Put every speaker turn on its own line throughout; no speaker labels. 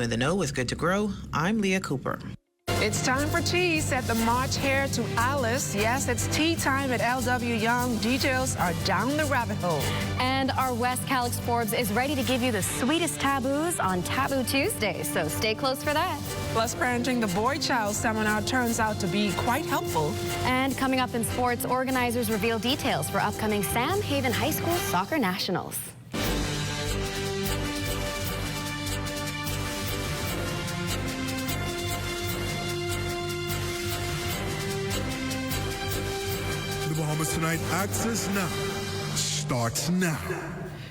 In the Know with Good to Grow, I'm Leah Cooper.
It's time for tea. Set the March hair to Alice. Yes, it's tea time at LW Young. Details are down the rabbit hole.
And our West Calix Forbes is ready to give you the sweetest taboos on Taboo Tuesday, so stay close for that.
Plus, parenting the boy child seminar turns out to be quite helpful.
And coming up in sports, organizers reveal details for upcoming Sam Haven High School Soccer Nationals.
The Bahamas Tonight Access Now starts now.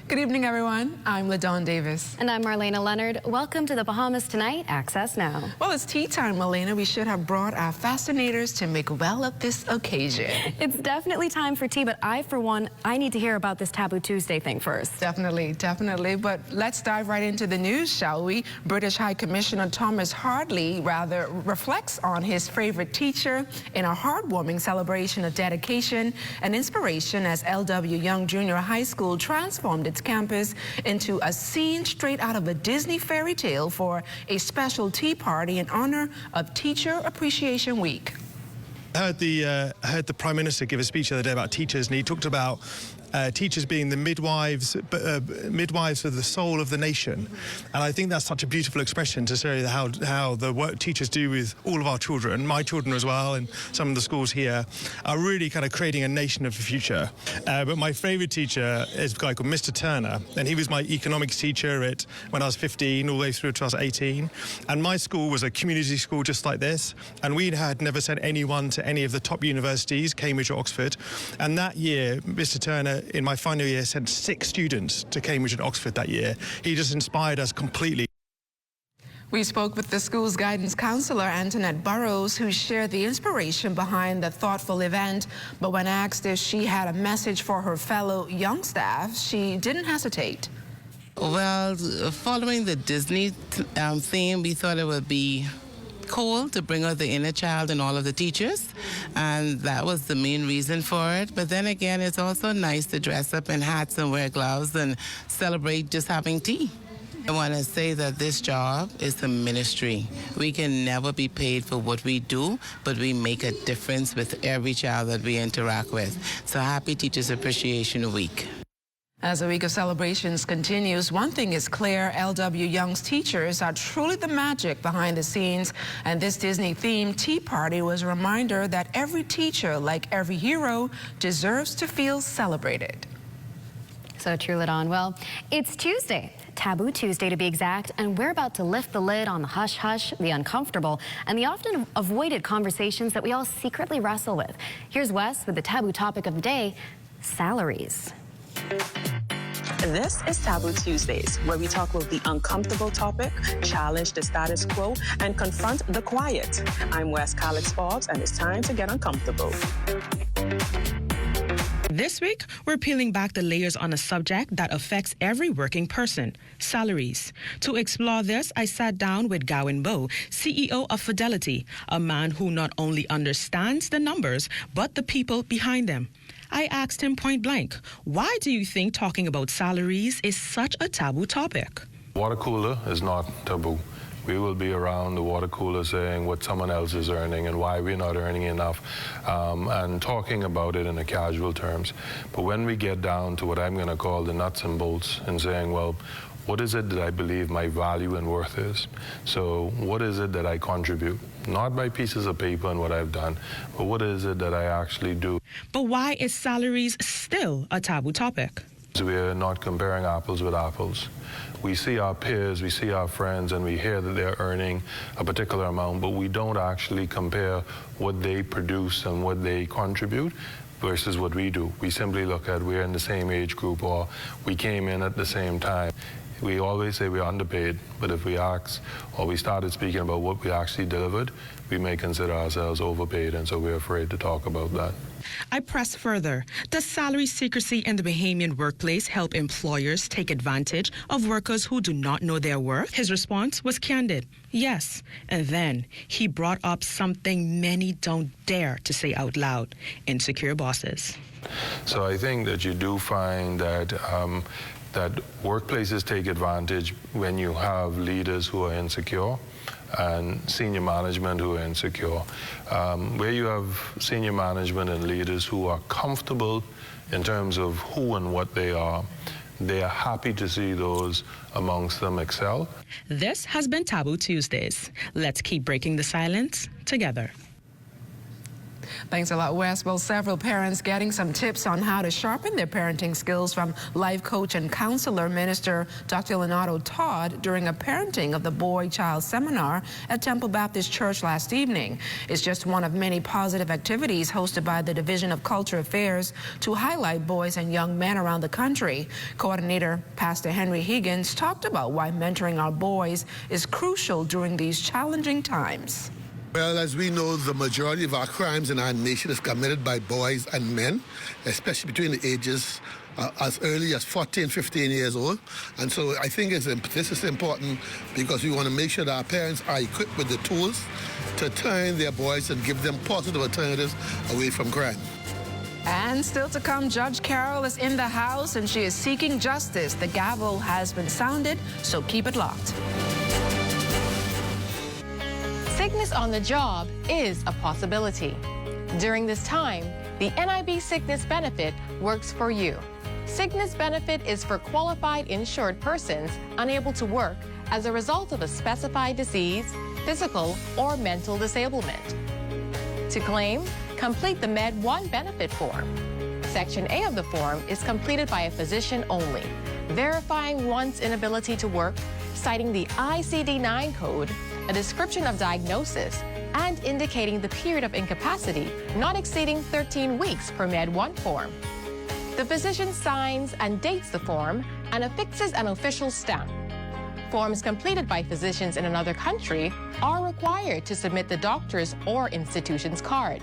Good evening, everyone. I'm LaDawn Davis.
And I'm Marlena Leonard. Welcome to the Bahamas Tonight Access Now.
Well, it's tea time, Marlena. We should have brought our fascinators to make well of this occasion.
It's definitely time for tea, but for one, I need to hear about this Taboo Tuesday thing first.
Definitely. But let's dive right into the news, shall we? British High Commissioner Thomas Hartley reflects on his favorite teacher in a heartwarming celebration of dedication and inspiration as LW Young Junior High School transformed its campus into a scene straight out of a Disney fairy tale for a special tea party in honor of Teacher Appreciation Week.
I heard the Prime Minister give a speech the other day about teachers, and he talked about teachers being the midwives for the soul of the nation. And I think that's such a beautiful expression to say how the work teachers do with all of our children, my children as well, and some of the schools here, are really kind of creating a nation of the future. But my favorite teacher is a guy called Mr. Turner, and he was my economics teacher when I was 15 all the way through to I was 18. And my school was a community school just like this, and we had never sent anyone to any of the top universities, Cambridge or Oxford. And that year, Mr. Turner, in my final year, sent 6 students to Cambridge and Oxford that year. He just inspired us completely.
We spoke with the school's guidance counselor, Antoinette Burrows, who shared the inspiration behind the thoughtful event. But when asked if she had a message for her fellow young staff, she didn't hesitate.
Well, following the Disney theme, we thought it would be cool to bring out the inner child in all of the teachers, and that was the main reason for it. But then again, it's also nice to dress up in hats and wear gloves and celebrate just having tea. I want to say that this job is a ministry. We can never be paid for what we do, but we make a difference with every child that we interact with. So happy Teachers Appreciation Week.
As the week of celebrations continues, one thing is clear: LW Young's teachers are truly the magic behind the scenes. And this Disney-themed tea party was a reminder that every teacher, like every hero, deserves to feel celebrated.
So true, LaDawn. Well, it's Tuesday, Taboo Tuesday to be exact, and we're about to lift the lid on the hush-hush, the uncomfortable, and the often avoided conversations that we all secretly wrestle with. Here's Wes with the taboo topic of the day: salaries.
This is Taboo Tuesdays, where we talk about the uncomfortable topic, challenge the status quo, and confront the quiet. I'm West Calix Forbes, and it's time to get uncomfortable.
This week, we're peeling back the layers on a subject that affects every working person: salaries. To explore this, I sat down with Gowan Bowe, CEO of Fidelity, a man who not only understands the numbers, but the people behind them. I asked him point blank, why do you think talking about salaries is such a taboo topic?
Water cooler is not taboo. We will be around the water cooler saying what someone else is earning and why we're not earning enough, and talking about it in a casual terms. But when we get down to what I'm going to call the nuts and bolts and saying, well, what is it that I believe my value and worth is? So what is it that I contribute? Not by pieces of paper and what I've done, but what is it that I actually do?
But why is salaries still a taboo topic?
We're not comparing apples with apples. We see our peers, we see our friends, and we hear that they're earning a particular amount, but we don't actually compare what they produce and what they contribute versus what we do. We simply look at we're in the same age group, or we came in at the same time. We always say we're underpaid, but if we ask or we started speaking about what we actually delivered, we may consider ourselves overpaid, and so we're afraid to talk about that.
I press further. Does salary secrecy in the Bahamian workplace help employers take advantage of workers who do not know their worth? His response was candid, yes. And then he brought up something many don't dare to say out loud: insecure bosses.
So I think that you do find that that workplaces take advantage when you have leaders who are insecure and senior management who are insecure. Where you have senior management and leaders who are comfortable in terms of who and what they are happy to see those amongst them excel.
This has been Taboo Tuesdays. Let's keep breaking the silence together.
Thanks a lot, Wes. Well, several parents getting some tips on how to sharpen their parenting skills from life coach and counselor minister Dr. Leonardo Todd during a parenting of the boy-child seminar at Temple Baptist Church last evening. It's just one of many positive activities hosted by the Division of Culture Affairs to highlight boys and young men around the country. Coordinator Pastor Henry Higgins talked about why mentoring our boys is crucial during these challenging times.
Well, as we know, the majority of our crimes in our nation is committed by boys and men, especially between the ages as early as 14, 15 years old. And so I think this is important because we want to make sure that our parents are equipped with the tools to turn their boys and give them positive alternatives away from crime.
And still to come, Judge Carroll is in the house and she is seeking justice. The gavel has been sounded, so keep it locked.
Sickness on the job is a possibility. During this time, the NIB Sickness Benefit works for you. Sickness benefit is for qualified insured persons unable to work as a result of a specified disease, physical or mental disablement. To claim, complete the Med 1 benefit form. Section A of the form is completed by a physician only, verifying one's inability to work, citing the ICD-9 code, a description of diagnosis, and indicating the period of incapacity not exceeding 13 weeks per Med 1 form. The physician signs and dates the form and affixes an official stamp. Forms completed by physicians in another country are required to submit the doctor's or institution's card.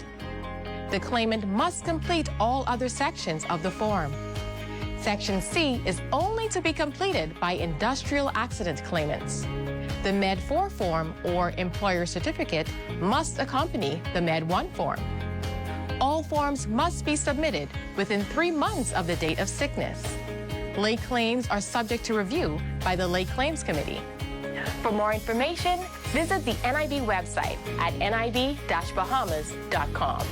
The claimant must complete all other sections of the form. Section C is only to be completed by industrial accident claimants. The Med 4 form or employer certificate must accompany the Med 1 form. All forms must be submitted within 3 months of the date of sickness. Late claims are subject to review by the Late Claims Committee. For more information, visit the NIB website at nib-bahamas.com.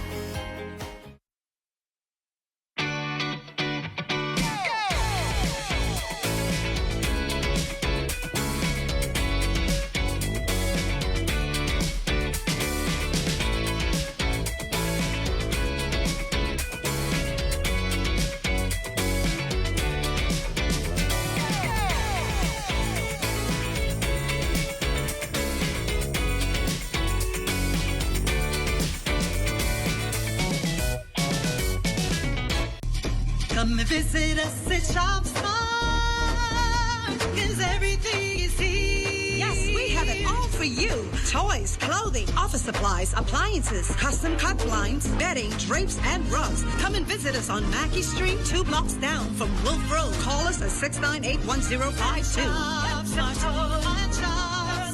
Come and visit us at Shop Smart, 'cause everything is here.
Yes, we have it all for you. Toys, clothing, office supplies, appliances, custom cut blinds, bedding, drapes, and rugs. Come and visit us on Mackey Street, 2 blocks down from Wolf Road. Call us at 698-1052.
Shop Smart, Shop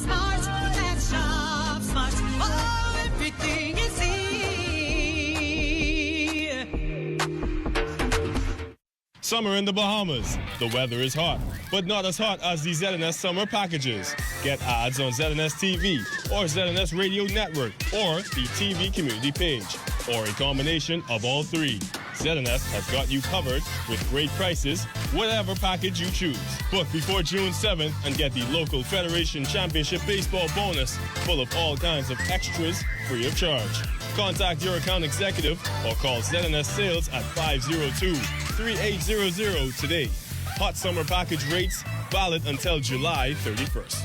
Smart, at Shop Smart. Oh, everything is here.
Summer in the Bahamas. The weather is hot, but not as hot as the ZNS summer packages. Get ads on ZNS TV or ZNS Radio Network or the TV community page, or a combination of all three. ZNS has got you covered with great prices, whatever package you choose. Book before June 7th and get the local Federation Championship Baseball bonus full of all kinds of extras free of charge. Contact your account executive or call ZNS Sales at 502-3800 today. Hot summer package rates valid until July 31st.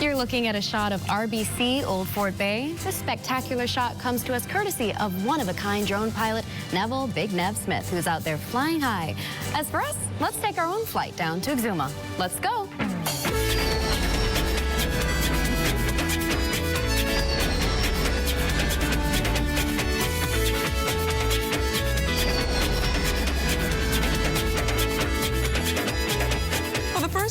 You're looking at a shot of RBC Old Fort Bay. This spectacular shot comes to us courtesy of one-of-a-kind drone pilot Neville Big Nev Smith, who's out there flying high. As for us, let's take our own flight down to Exuma. Let's go.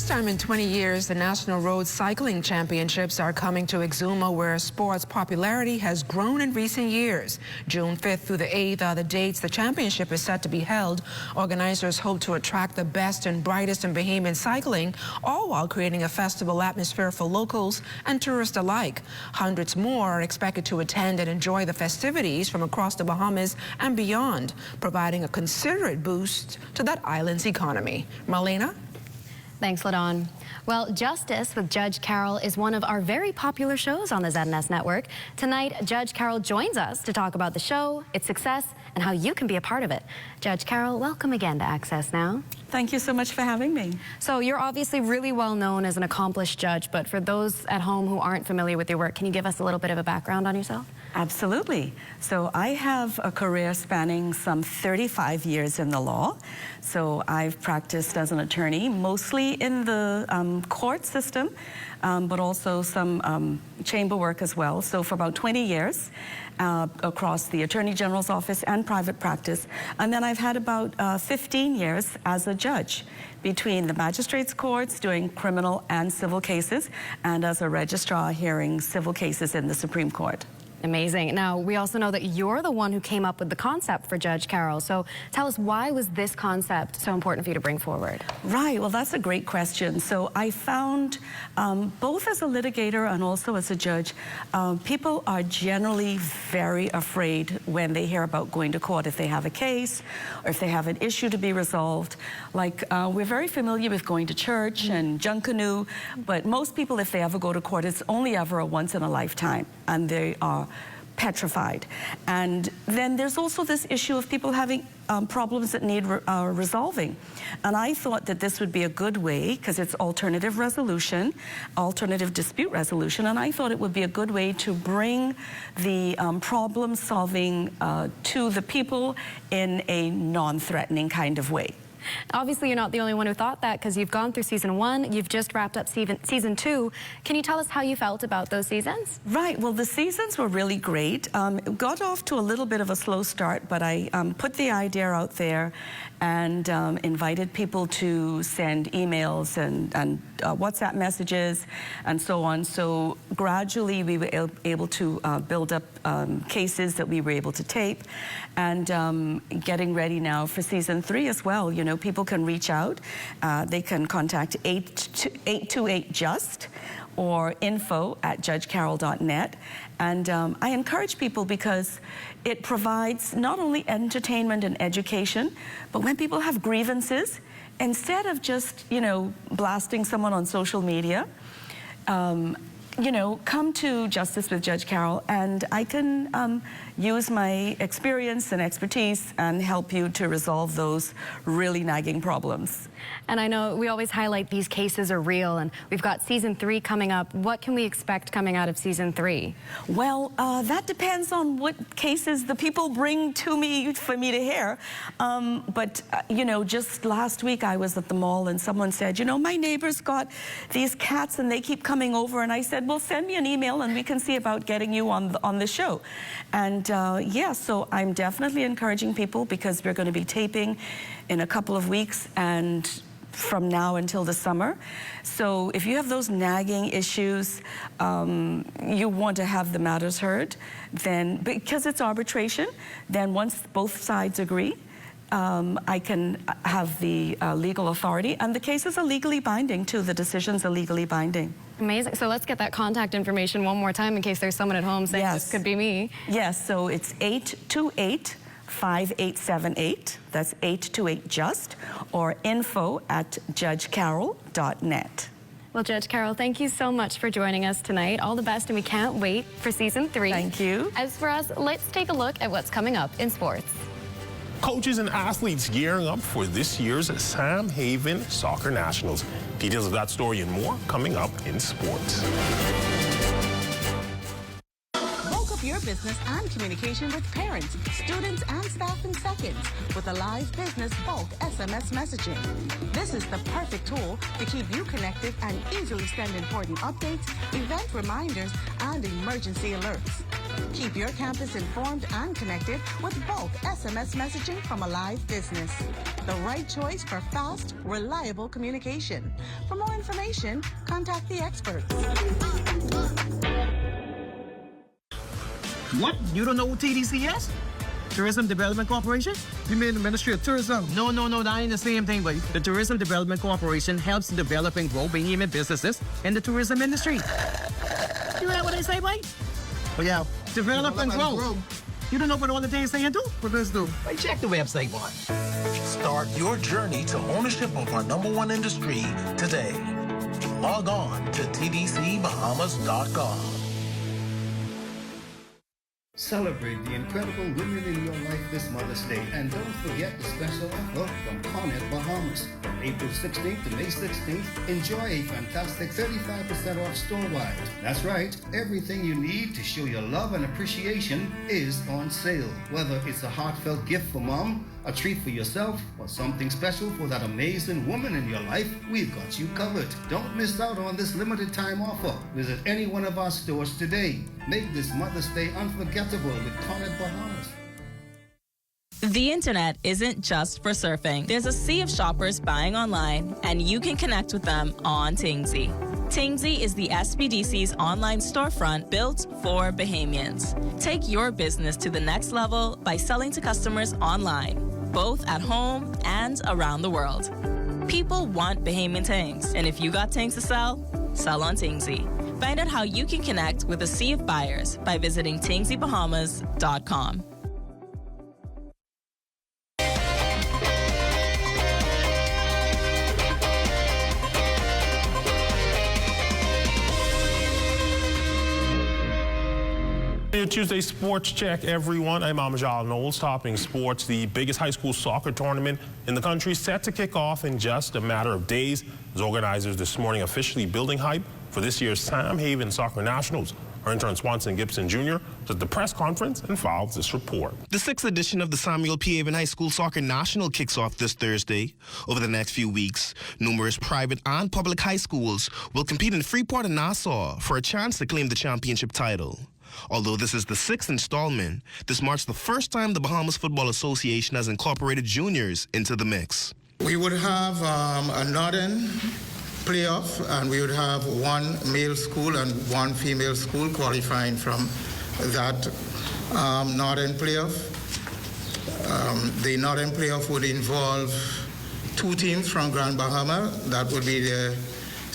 first time in 20 years, the National Road Cycling Championships are coming to Exuma, where sports popularity has grown in recent years. June 5th through the 8th are the dates the championship is set to be held. Organizers hope to attract the best and brightest in Bahamian cycling, all while creating a festival atmosphere for locals and tourists alike. Hundreds more are expected to attend and enjoy the festivities from across the Bahamas and beyond, providing a considerate boost to that island's economy. Marlena?
Thanks, LaDawn. Well, Justice with Judge Carroll is one of our very popular shows on the ZNS network. Tonight, Judge Carroll joins us to talk about the show, its success, and how you can be a part of it. Judge Carroll, welcome again to Access Now.
Thank you so much for having me.
So you're obviously really well known as an accomplished judge, but for those at home who aren't familiar with your work, can you give us a little bit of a background on yourself?
Absolutely. So I have a career spanning some 35 years in the law. So I've practiced as an attorney, mostly in the court system, but also some chamber work as well. So for about 20 years across the Attorney General's office and private practice. And then I've had about 15 years as a judge between the magistrates' courts doing criminal and civil cases, and as a registrar hearing civil cases in the Supreme Court.
Amazing. Now, we also know that you're the one who came up with the concept for Judge Carroll. So tell us, why was this concept so important for you to bring forward?
Right. Well, that's a great question. So I found, both as a litigator and also as a judge, people are generally very afraid when they hear about going to court if they have a case or if they have an issue to be resolved. Like, we're very familiar with going to church and Junkanoo, but most people, if they ever go to court, it's only ever a once in a lifetime, and they are petrified. And then there's also this issue of people having problems that need resolving. And I thought that this would be a good way, because it's alternative resolution, alternative dispute resolution, and I thought it would be a good way to bring the problem solving to the people in a non-threatening kind of way.
Obviously, you're not the only one who thought that, because you've gone through season 1, you've just wrapped up season 2. Can you tell us how you felt about those seasons?
Right. Well, the seasons were really great. It got off to a little bit of a slow start, but I put the idea out there and invited people to send emails and WhatsApp messages and so on. So gradually we were able to build up cases that we were able to tape, and getting ready now for season 3 as well. You know, people can reach out. They can contact 828-JUST or info@judgecarroll.net. And I encourage people, because it provides not only entertainment and education, but when people have grievances, instead of just, you know, blasting someone on social media, you know, come to Justice with Judge Carroll, and I can use my experience and expertise and help you to resolve those really nagging problems.
And I know we always highlight these cases are real, and we've got season 3 coming up. What can we expect coming out of season 3?
Well, that depends on what cases the people bring to me for me to hear. But you know, just last week I was at the mall and someone said, you know, my neighbor's got these cats and they keep coming over, and I said, well, send me an email and we can see about getting you on the show. And yeah, so I'm definitely encouraging people, because we're going to be taping in a couple of weeks and from now until the summer. So if you have those nagging issues, you want to have the matters heard, then, because it's arbitration, then once both sides agree, I can have the legal authority, and the cases are legally binding too. The decisions are legally binding.
Amazing. So let's get that contact information one more time in case there's someone at home saying, yes, this could be me.
Yes, so it's 828-5878. That's 828-JUST, or info@judgecarroll.net.
Well, Judge Carroll, thank you so much for joining us tonight. All the best, and we can't wait for season 3.
Thank you.
As for us, let's take a look at what's coming up in sports.
Coaches and athletes gearing up for this year's Sam Haven Soccer Nationals. Details of that story and more coming up in sports.
Bulk up your business and communication with parents, students, and staff in seconds with a live business bulk SMS messaging. This is the perfect tool to keep you connected and easily send important updates, event reminders, and emergency alerts. Keep your campus informed and connected with bulk SMS messaging from Alive Business. The right choice for fast, reliable communication. For more information, contact the experts.
What? You don't know what TDC is? Tourism Development Corporation? You mean the Ministry of Tourism? No, that ain't the same thing, but the Tourism Development Corporation helps develop and grow Bahamian businesses in the tourism industry. You heard what they say, boy? Oh, yeah. Develop and grow. You don't know what all the things they do? What does do? Hey, check the website, boy.
Start your journey to ownership of our #1 industry today. Log on to tdcbahamas.com.
Celebrate the incredible women in your life this Mother's Day. And don't forget the special offer from Cornet Bahamas. From April 16th to May 16th, enjoy a fantastic 35% off store-wide. That's right, everything you need to show your love and appreciation is on sale. Whether it's a heartfelt gift for mom, a treat for yourself, or something special for that amazing woman in your life, we've got you covered. Don't miss out on this limited time offer. Visit any one of our stores today. Make this Mother's Day unforgettable with Cornet Bahamas.
The internet isn't just for surfing. There's a sea of shoppers buying online, and you can connect with them on Tingsy. Tingsy is the SBDC's online storefront built for Bahamians. Take your business to the next level by selling to customers online, both at home and around the world. People want Bahamian things, and if you got things to sell, sell on Tingsy. Find out how you can connect with a sea of buyers by visiting tingsybahamas.com.
Tuesday Sports Check, everyone. I'm Amajal Knowles, topping sports. The biggest high school soccer tournament in the country set to kick off in just a matter of days, as organizers this morning officially building hype for this year's Sam Haven Soccer Nationals. Our intern Swanson Gibson Jr. was at the press conference and filed this report.
The 6th edition of the Samuel P. Haven High School Soccer National kicks off this Thursday. Over the next few weeks, numerous private and public high schools will compete in Freeport and Nassau for a chance to claim the championship title. Although this is the 6th installment, this marks the first time the Bahamas Football Association has incorporated juniors into the mix.
We would have a northern playoff, and we would have one male school and one female school qualifying from that northern playoff. The northern playoff would involve 2 teams from Grand Bahama. That would be the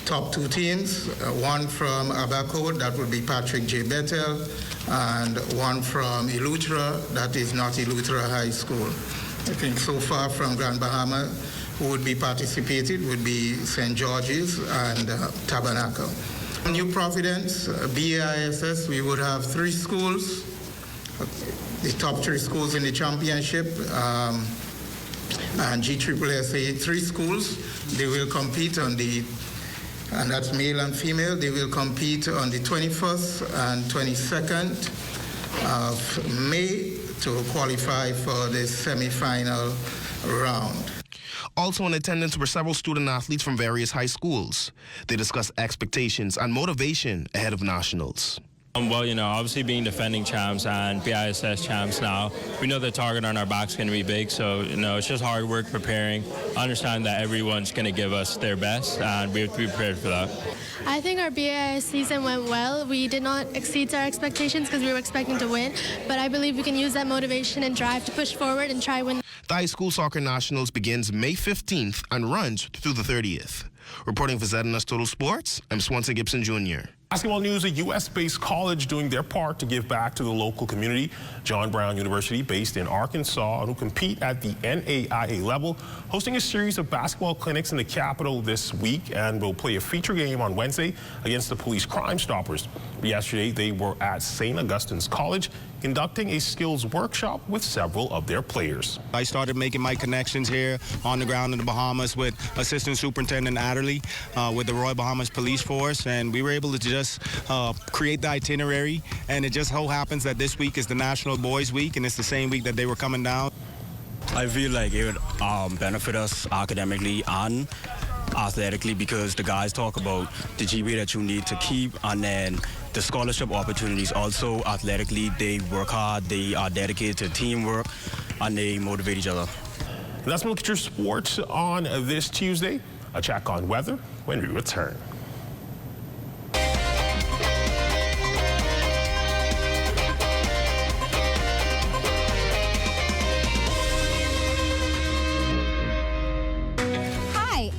top 2 teams, one from Abaco, that would be Patrick J. Bettel, and one from Eleuthera, that is not Eleuthera High School. I think so far from Grand Bahama, who would be participated would be St. George's and Tabernacle. New Providence, BAISS, we would have 3 schools, the top 3 schools in the championship, and GSSA 3 schools. They will compete on and that's male and female. They will compete on the 21st and 22nd of May to qualify for the semi-final round.
Also in attendance were several student athletes from various high schools. They discussed expectations and motivation ahead of nationals.
Well, obviously being defending champs and BISS champs now, we know the target on our back's going to be big, so, it's just hard work preparing. Understand that everyone's going to give us their best, and we have to be prepared for that.
I think our BIS season went well. We did not exceed our expectations because we were expecting to win, but I believe we can use that motivation and drive to push forward and try win.
The High School Soccer Nationals begins May 15th and runs through the 30th. Reporting for ZNS Total Sports, I'm Swanson Gibson Jr.
Basketball news, a U.S.-based college doing their part to give back to the local community. John Brown University, based in Arkansas, who compete at the NAIA level, hosting a series of basketball clinics in the capital this week and will play a feature game on Wednesday against the Police Crime Stoppers. Yesterday, they were at St. Augustine's College conducting a skills workshop with several of their players.
I started making my connections here on the ground in the Bahamas with Assistant Superintendent Adderley with the Royal Bahamas Police Force, and we were able to just create the itinerary, and it just so happens that this week is the National Boys Week, and it's the same week that they were coming down.
I feel like it would benefit us academically and athletically because the guys talk about the GPA that you need to keep and then the scholarship opportunities. Also, athletically, they work hard, they are dedicated to teamwork, and they motivate each other.
Let's look at your sports on this Tuesday. A check on weather when we return.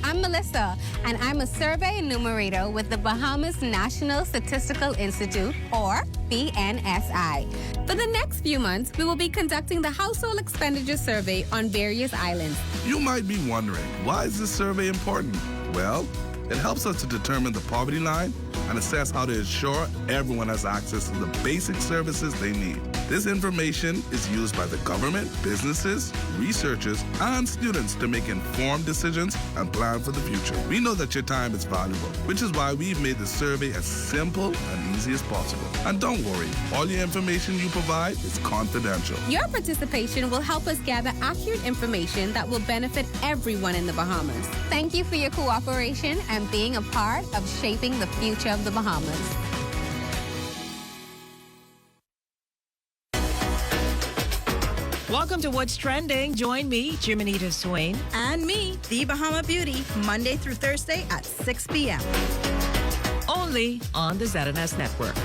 I'm Melissa, and I'm a survey enumerator with the Bahamas National Statistical Institute, or BNSI. For the next few months, we will be conducting the Household Expenditure Survey on various islands.
You might be wondering, why is this survey important? Well, it helps us to determine the poverty line and assess how to ensure everyone has access to the basic services they need. This information is used by the government, businesses, researchers, and students to make informed decisions and plan for the future. We know that your time is valuable, which is why we've made the survey as simple and easy as possible. And don't worry, all your information you provide is confidential.
Your participation will help us gather accurate information that will benefit everyone in the Bahamas. Thank you for your cooperation and being a part of shaping the future of the Bahamas.
Welcome to What's Trending. Join me, Jiminita Swain.
And me, The Bahama Beauty, Monday through Thursday at 6 p.m.
Only on the ZNS Network.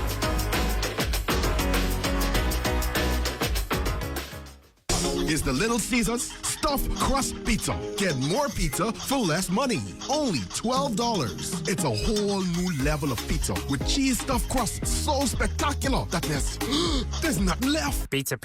Is the Little Caesars Stuffed Crust Pizza. Get more pizza for less money. Only $12. It's a whole new level of pizza with cheese stuffed crust so spectacular that there's nothing left.
Pizza.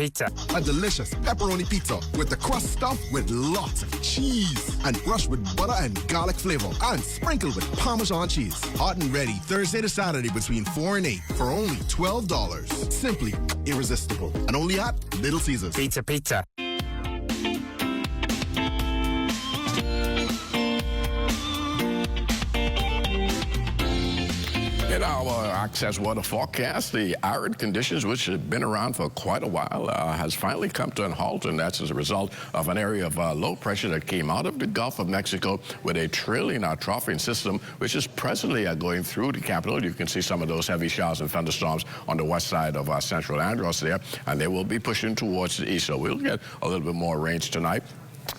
A delicious pepperoni pizza with the crust stuffed with lots of cheese and brushed with butter and garlic flavor and sprinkled with Parmesan cheese. Hot and ready Thursday to Saturday between 4 and 8 for only $12. Simply irresistible. And only at Little Caesars.
Pizza.
In our Access weather forecast, the arid conditions, which have been around for quite a while, has finally come to a halt, and that's as a result of an area of low pressure that came out of the Gulf of Mexico with a trailing trough system, which is presently going through the capital. You can see some of those heavy showers and thunderstorms on the west side of central Andros there, and they will be pushing towards the east, so we'll get a little bit more range tonight.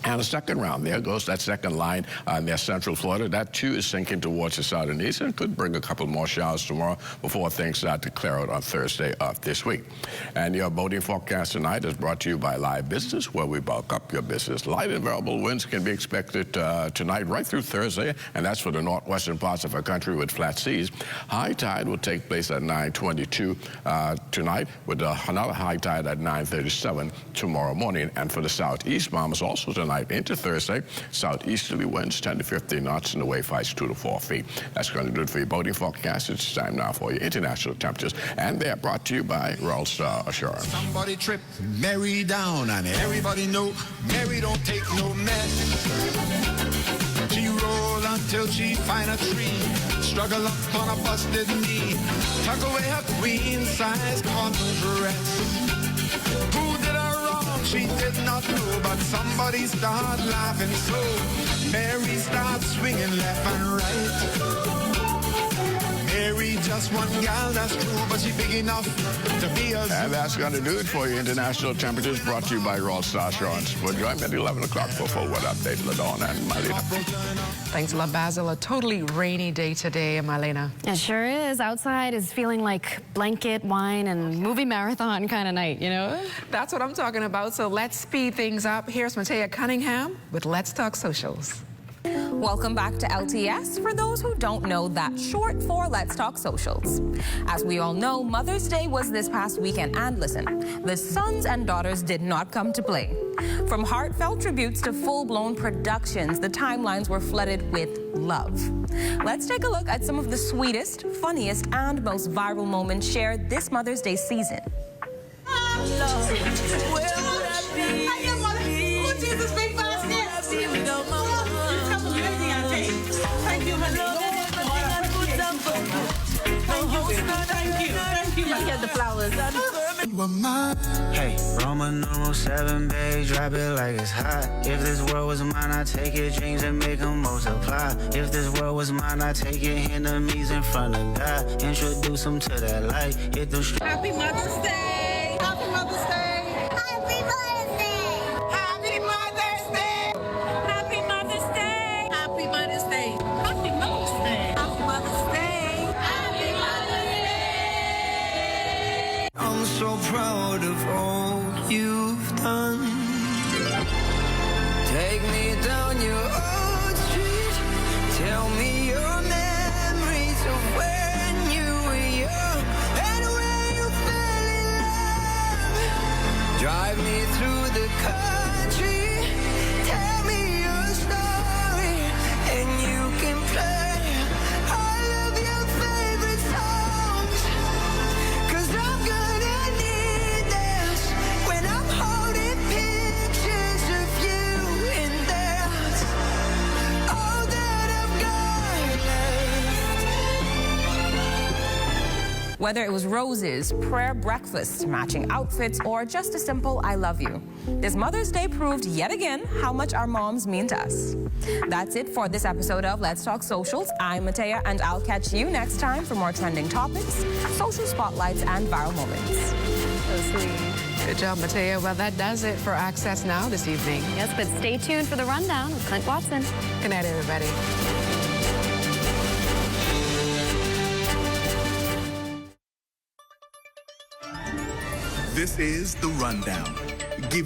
And the second round, there goes that second line near central Florida. That, too, is sinking towards the southern east and could bring a couple more showers tomorrow before things start to clear out on Thursday of this week. And your boating forecast tonight is brought to you by Live Business, where we bulk up your business. Light and variable winds can be expected tonight right through Thursday, and that's for the northwestern parts of our country with flat seas. High tide will take place at 9:22 tonight, with another high tide at 9:37 tomorrow morning. And for the southeast, Bahamas also tonight into Thursday, southeasterly winds 10 to 15 knots and the wave heights 2 to 4 feet. That's going to do it for your boating forecast. It's time now for your international temperatures, and they're brought to you by Royal Star Assurance.
Somebody trip Mary down, and everybody know Mary don't take no mess. She roll until she find a tree, struggle up on a busted knee, tuck away her queen-size cotton dress. Who did her wrong? She did not know, but somebody started laughing, so Mary started swinging left and right. Mary just one gal, that's true, but she big enough to be a...
And that's going to do it for your international temperatures, brought to you by Royal Star Assurance. We'll join at 11 o'clock for full weather update. LaDawn and Marlena.
Thanks a lot, Basil. A totally rainy day today, Marlena.
It sure is. Outside is feeling like blanket, wine, and movie marathon kind of night, you know?
That's what I'm talking about. So let's speed things up. Here's Matea Cunningham with Let's Talk Socials.
Welcome back to LTS. For those who don't know, that's short for Let's Talk Socials. As we all know, Mother's Day was this past weekend, and listen, the sons and daughters did not come to play. From heartfelt tributes to full-blown productions, the timelines were flooded with love. Let's take a look at some of the sweetest, funniest, and most viral moments shared this Mother's Day season.
Thank you. Thank you. Thank you. Look at the flowers.
would were mine.
Hey, Roman numeral 7, babe, drop it like it's hot. If this world was mine, I'd take your dreams and make them multiply. If this world was mine, I'd take your enemies in front of God. Introduce them to that light. Hit them straight.
Happy Mother's Day! Happy Mother's Day! Happy Mother's Day! Happy Mother's Day! Happy Mother's Day! Happy Mother's Day! Happy Mother's Day! Happy Mother's Day! Happy Mother's Day!
I'm so proud of all you've done. Take me down your old street. Tell me your memories of when you were young and when you fell in love. Drive me through the country. Tell me your story, and you can play all of your favorite songs. 'Cause I'm gonna need this when I'm holding pictures of you, and that's all that I've got left.
Whether it was roses, prayer breakfasts, matching outfits, or just a simple I love you, this Mother's Day proved yet again how much our moms mean to us. That's it for this episode of Let's Talk Socials. I'm Matea, and I'll catch you next time for more trending topics, social spotlights, and viral moments.
So sweet. Good job, Matea. Well, that does it for Access Now this evening.
Yes, but stay tuned for the rundown with Clint Watson.
Good night, everybody.
This is The Rundown, giving